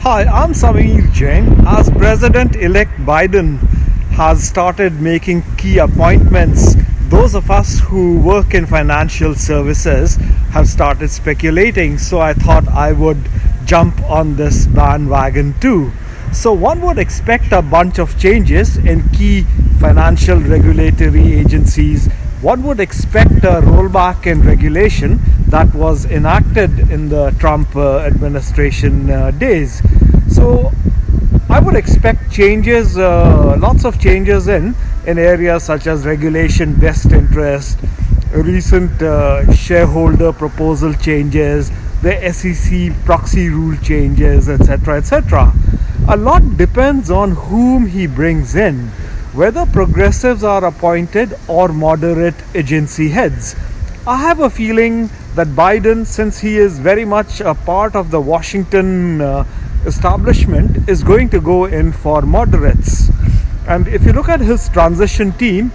Hi, I'm Samir Jain. As President-elect Biden has started making key appointments, those of us who work in financial services have started speculating. So I thought I would jump on this bandwagon too. So one would expect a bunch of changes in key financial regulatory agencies. One would expect a rollback in regulation that was enacted in the Trump administration days. So I would expect changes, lots of changes in areas such as regulation, best interest, recent shareholder proposal changes, the SEC proxy rule changes, etc., etc. A lot depends on whom he brings in, whether progressives are appointed or moderate agency heads. I have a feeling that Biden, since he is very much a part of the Washington establishment, is going to go in for moderates. And if you look at his transition team,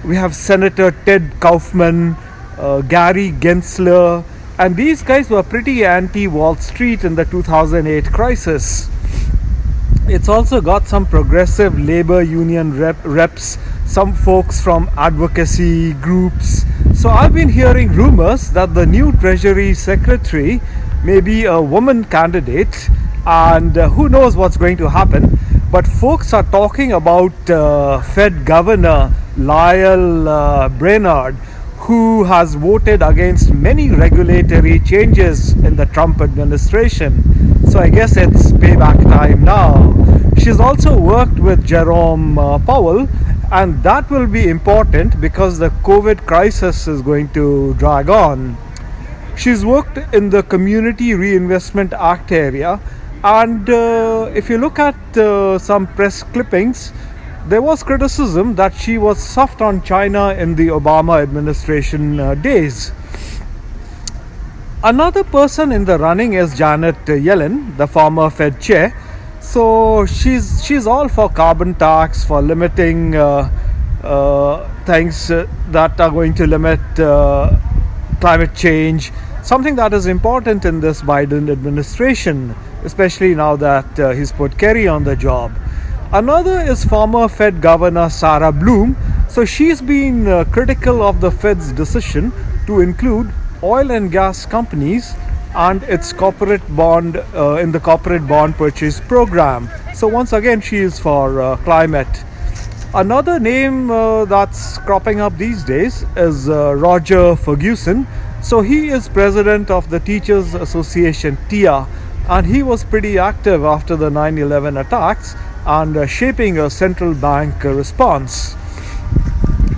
we have Senator Ted Kaufman, Gary Gensler, and these guys were pretty anti-Wall Street in the 2008 crisis. It's also got some progressive labor union reps, some folks from advocacy groups. So I've been hearing rumors that the new Treasury Secretary may be a woman candidate, and who knows what's going to happen. But folks are talking about Fed Governor Lael Brainard, who has voted against many regulatory changes in the Trump administration. So I guess it's payback time now. She's also worked with Jerome Powell, and that will be important because the COVID crisis is going to drag on. She's worked in the Community Reinvestment Act area, and if you look at some press clippings, there was criticism that she was soft on China in the Obama administration days. Another person in the running is Janet Yellen, the former Fed chair. So she's all for carbon tax, for limiting things that are going to limit climate change, something that is important in this Biden administration, especially now that he's put Kerry on the job. Another is former Fed Governor Sarah Bloom. So she's been critical of the Fed's decision to include oil and gas companies and its corporate bond in the corporate bond purchase program. So once again, she is for climate. Another name that's cropping up these days is Roger Ferguson. So he is president of the Teachers Association, TIA, and he was pretty active after the 9/11 attacks and shaping a central bank response.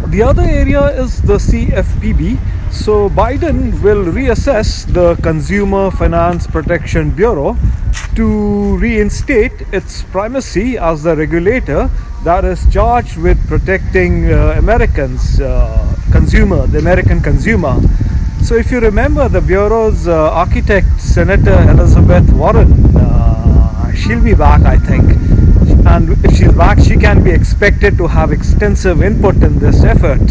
The other area is the CFPB. So Biden will reassess the Consumer Finance Protection Bureau to reinstate its primacy as the regulator that is charged with protecting the American consumer. So if you remember, the Bureau's architect, Senator Elizabeth Warren, she'll be back, I think. And if she's back, she can be expected to have extensive input in this effort.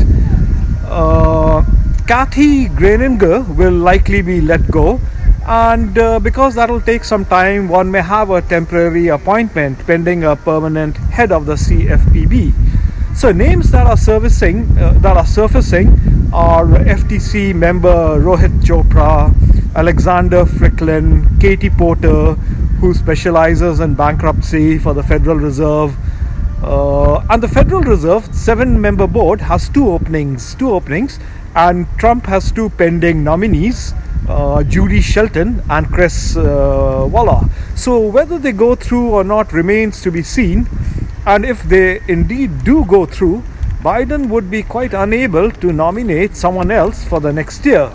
Kathy Graninger will likely be let go, and because that will take some time, one may have a temporary appointment pending a permanent head of the CFPB. So names that are surfacing are FTC member Rohit Chopra, Alexander Fricklin, Katie Porter, who specializes in bankruptcy for the Federal Reserve. And the Federal Reserve 7-member board has two openings, and Trump has two pending nominees, Judy Shelton and Chris Waller. So whether they go through or not remains to be seen. And if they indeed do go through, Biden would be quite unable to nominate someone else for the next year.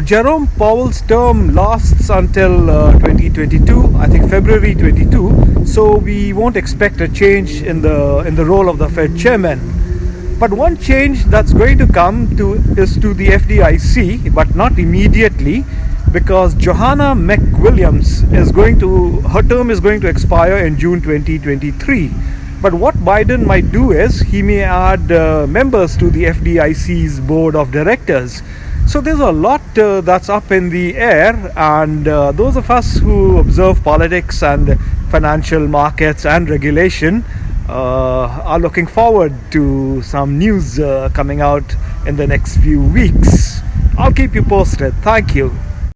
Jerome Powell's term lasts until 2022, I think February 22. So we won't expect a change in the role of the Fed chairman. But one change that's going to come is to the FDIC, but not immediately, because Johanna McWilliams her term is going to expire in June 2023. But what Biden might do is he may add members to the FDIC's board of directors. So there's a lot that's up in the air, and those of us who observe politics and financial markets and regulation are looking forward to some news coming out in the next few weeks. I'll keep you posted. Thank you.